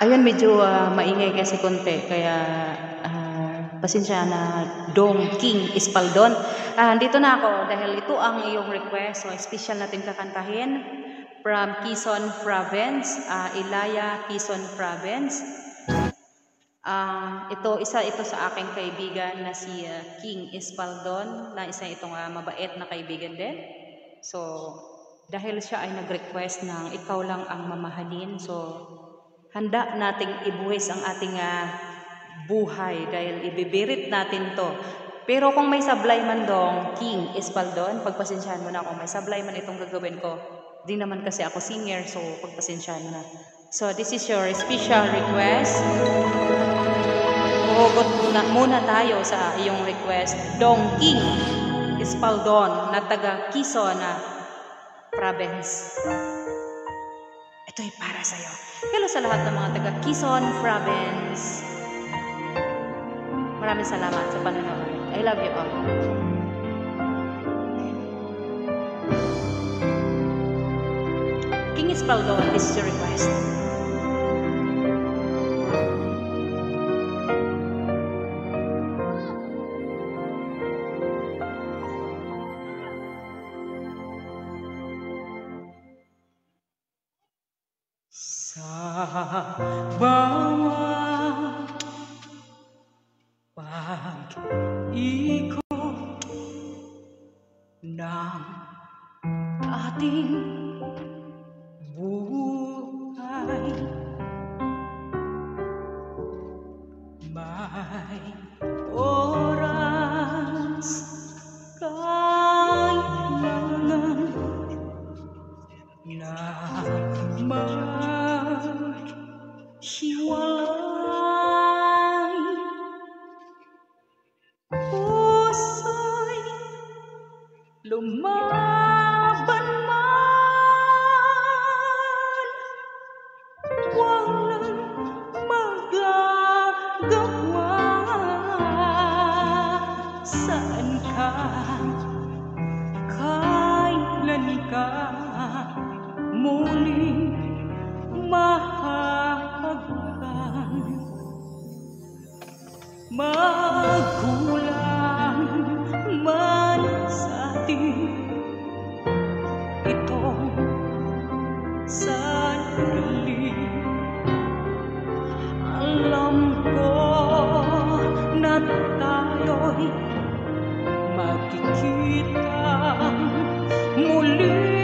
Ayun, medyo maingay kasi konti, kaya pasensya na, Dong King Espaldon. Dito na ako dahil ito ang iyong request. So, special natin kakantahin from Quezon Province, Ilaya, Quezon Province. Ito sa aking kaibigan na si King Espaldon, na isa itong mabait na kaibigan din. So, dahil siya ay nag-request ng ikaw lang ang mamahalin, so handa nating ibuwis ang ating buhay dahil ibibirit natin to. Pero kung may sablay man Dong King Espaldon, pagpasensyahan mo na kung may sablay man itong gagawin ko. Di naman kasi ako singer, so pagpasensyahan mo na. So this is your special request. Huhugot muna tayo sa iyong request. Dong King Espaldon na taga Quezon Province. Ito ay para sa'yo. Hello sa lahat ng mga taga Quezon Province. Maraming salamat sa panonood. I love you all. King Espaldon, this is your request. Sa bawat pag-ikot ng ating buhay, may oras kailangan na maghiwalay. Puso'y lumaban man, walang magagawa. Saan ka, kailan ka muling mahagkan? Magkulang man sa atin itong sandali, alam ko na tayo'y magkikita muli.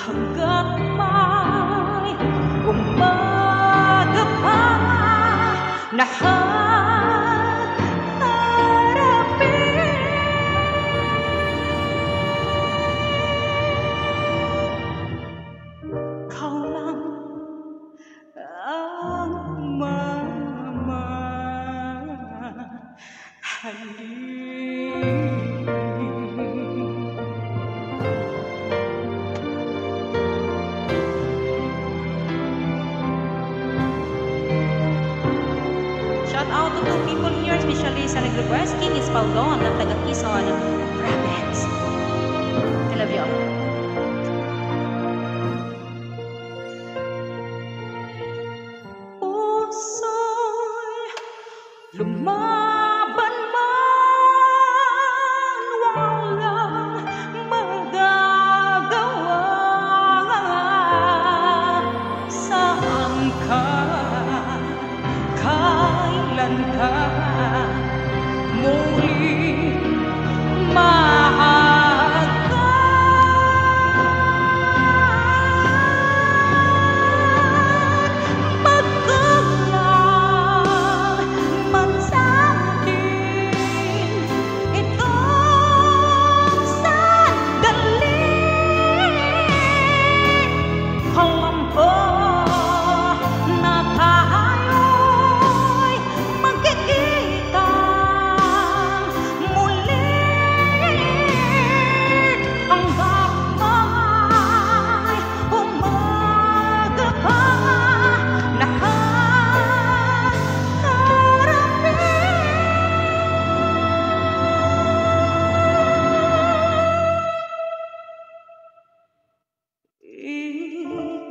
Hanggat may umaga pa na haharapin, ikaw lang ang mamahalin. Shout out to two people here, especially sa nag-request, King Espaldon ng taga Quezon Province. I love you all. Puso'y lumaban man, walang magagawa. Saan ka, kailan ka muling mahagkan? Magkulang man sa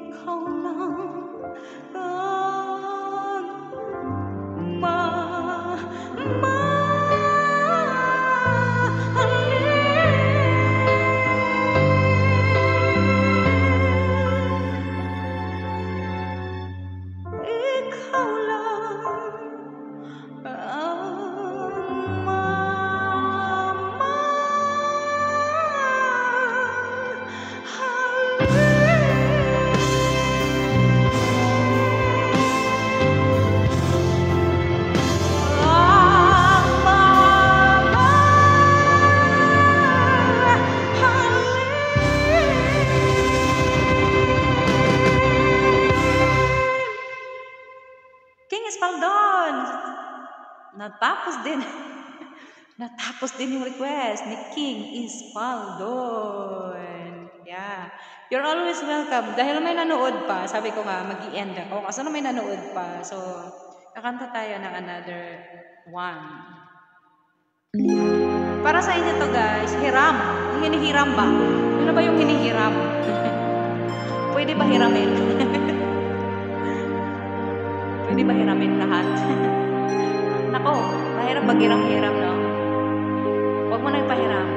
ikaw lang ang ikaw lang ang King Espaldon! Natapos din. Natapos din yung request ni King Espaldon. Yeah. You're always welcome. Dahil may nanood pa, sabi ko nga, mag-i-end ako. Kasi may nanood pa. So, kakanta tayo ng another one. Para sa inyo to guys, hiram. Yung hinihiram ba? Ano ba yung hinihiram? Pwede ba hiramin? Pwede ba hiramin lahat? Nako, mahirap pag hiram-hiram, no? Huwag mo na ipahiram.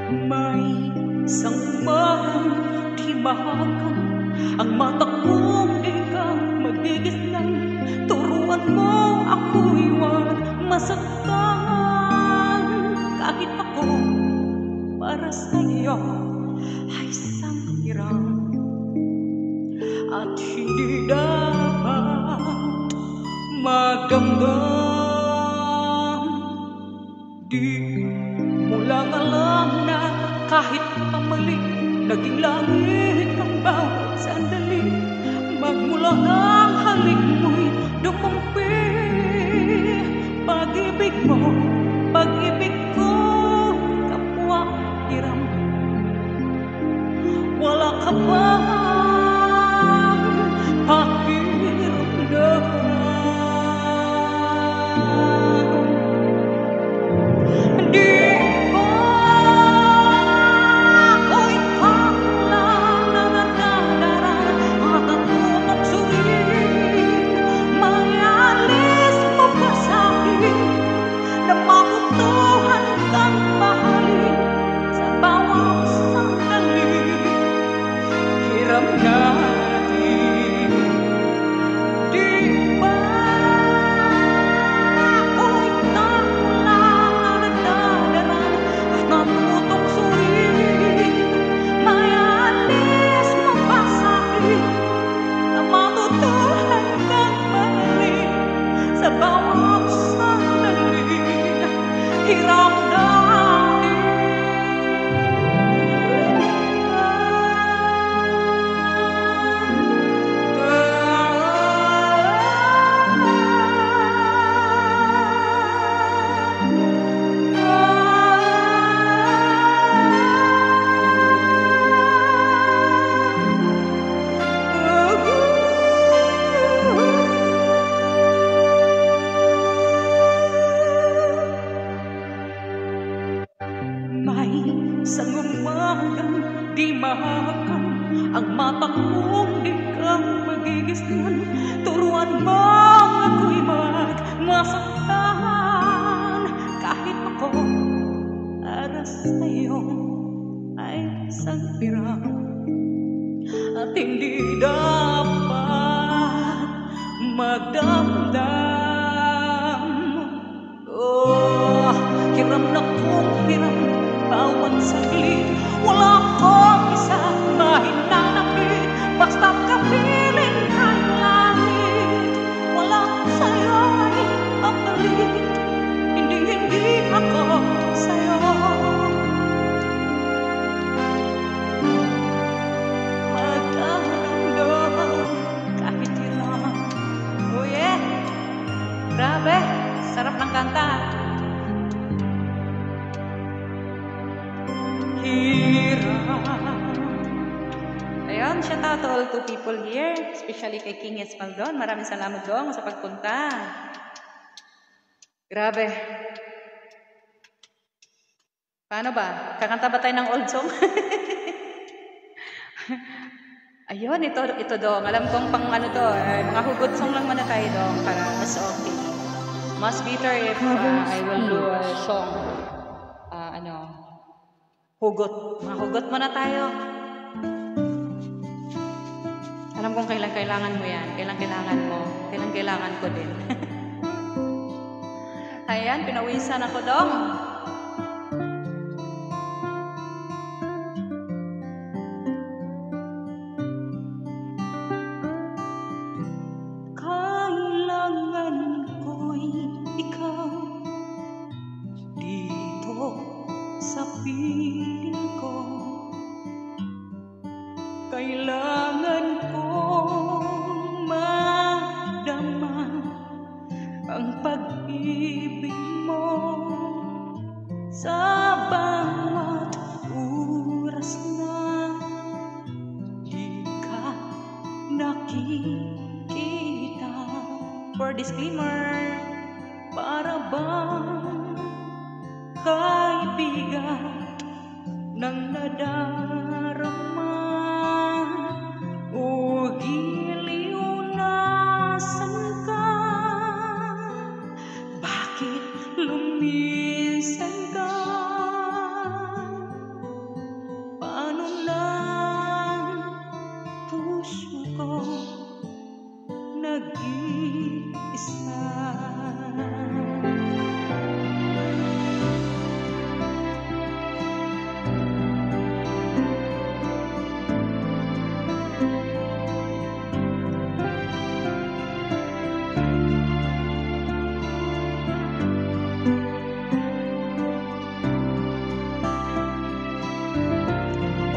May isang umagang di mahakam, ang mata kong ikaw magigisnan. Turuan mo ako'y huwag masaktan. Kahit ako para sa iyo ay isang hirang at hindi dapat magdamdam. Di mo lang alam na kahit pamali, naging langit ang bawat sandali. Magmula ang halik mo'y dumumpi. Pag-ibig mo, pag-ibig ko, kapwa hiram. Wala ka bang pakiramdam? Di ko ako ikaw lang na nadadara at natutong suriin. Mayalis mo pa sa'kin na makutuhan kang mahalin sa bawat sandali. Hiram natin, di ba? Ako ikaw lang na nagdadala at natutong suriin. Mayalis mo pa sa'kin na matutuhan kang mahalin sa bawat sandali. Hiram natin. May isang umagang di mahakam, ang mata kong di kang magigisnan. Turuan mo ako'y magmasaktan. Kahit ako para sa'yo ay isang hirang at hindi dapat magdamdam. Oh, hiram na kong hiram bawat saglit. Wala akong isang mahinanakit, basta't kapiling kang langit. Walang sa'yo'y mapalit, hindi ako sa'yo. Magdamdam kahit hirap. Oh yeah! Grabe! Sarap ng kanta. Ayun, shout out to all two people here, especially kay King Espaldon. Maraming salamat dong sa pagpunta. Grabe. Paano ba? Kakanta ba tayo ng old song? Ayun, ito dong. Alam kong pang ano to, mga hugot song lang muna tayo dong para mas okay. Mas better if I will do a song. Hugot. Mga hugot muna tayo. Alam kong kailangan mo yan. Kailangan mo. Kailangan ko din. Ayan, pinawisan ako dong. Kailangan ko'y ikaw dito sa piling ko. Kailangan kong madama ang pag-ibig mo sa bawat oras na di ka nakikita. For disclaimer, Para bang kaibigan ng nadarama o giliw nasan ka? Bakit lumisan ka? Paano lang puso ko nag-iisa?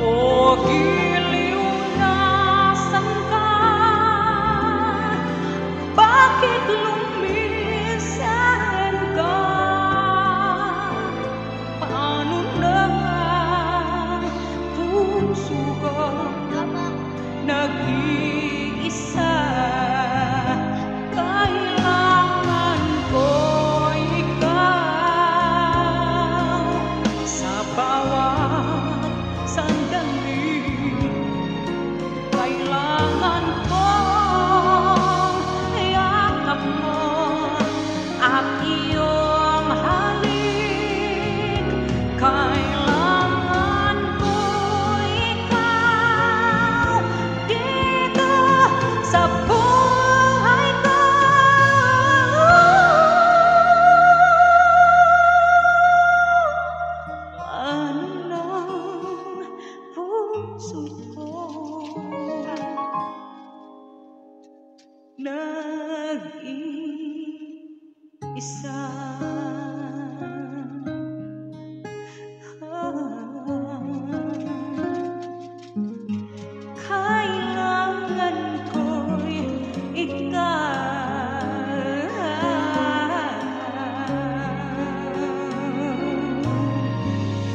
O giliw nasan ka? Bakit lumisan ka? Paano na puso ko nag-iisa? Kailangan ko ikaw sa bawat sandali. Kailangan ko yakap mo at iyong halik. Kailangan ko ikaw dito sa buhay ko. Ano ng puso ko nag-iisa? Kailangan ko'y ikaw.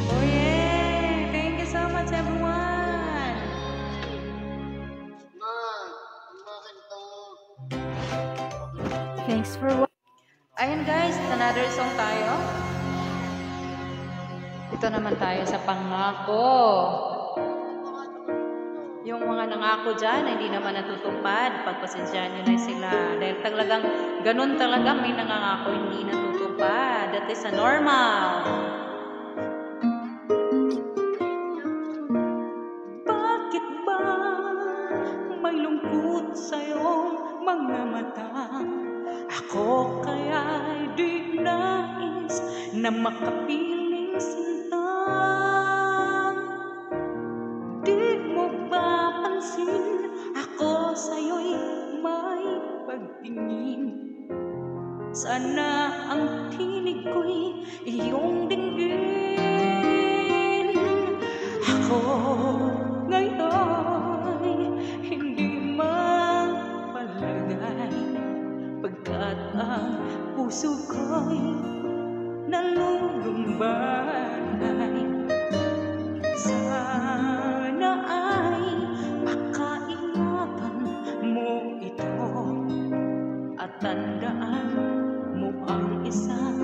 oh yeah, thank you so much everyone. Thanks for watching. Ayun guys, another song tayo. Ito naman tayo sa pangako. Yung mga nangako dyan, hindi naman natutupad. Pagpasensyahan nyo na sila. Dahil talagang, ganun talaga may nangangako, hindi natutupad. That is a normal. Bakit ba may lungkot sa'yong mga mata? Ako kaya'y di nais na makapiling sinta. Di mo ba pansin ako sa'yo'y may pagtingin? Sana ang tinig ko'y iyong dinggin. Ako ngayon hindi mapalagay, pagkat ang puso ko'y nalulumbay. Sana ay makaingatan mo ito at tandaan mo ang isang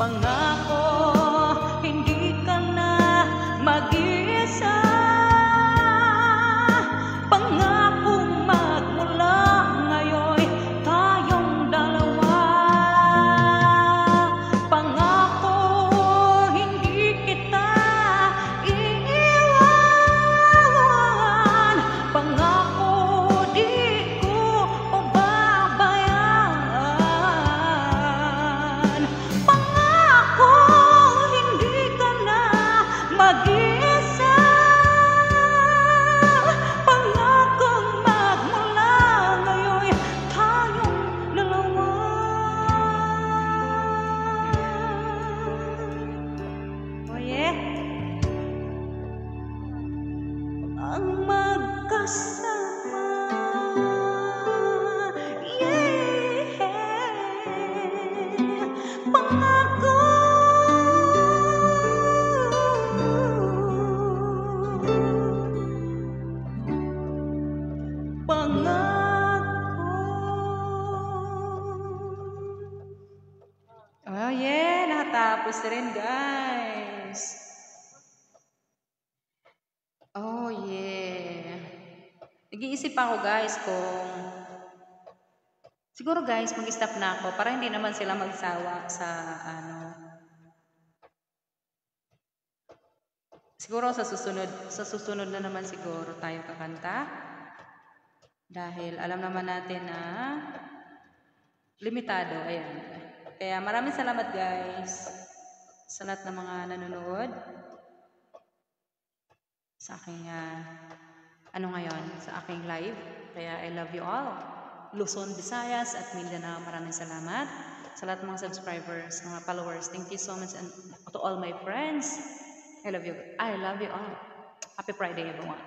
Pangako, hindi ka na mag-iisa. Pangakong magmula ngayon tayong dalawa. Pangako, hindi kita iiwan. Pangako, di ko pababayaan. Pangako, hindi ka na mag-iisa. Pangakong magmula ngayon tayong dalawa. Oh yeah. Ang magkasama, yeah. Pangako, pangako. Oh yeah, nakatapos na rin guys. Oh yeah. Nag-iisip ako guys kung siguro guys mag-stop na ako para hindi naman sila magsawa sa ano. Siguro sa susunod na naman siguro tayo kakanta. Dahil alam naman natin na limitado, ayan. Kaya maraming salamat guys sa lahat ng mga nanonood sa aking sa aking live. Kaya I love you all. Luzon, Visayas at Mindanao, maraming salamat sa lahat ng mga subscribers, mga followers. Thank you so much, and to all my friends. I love you all. Happy Friday everyone.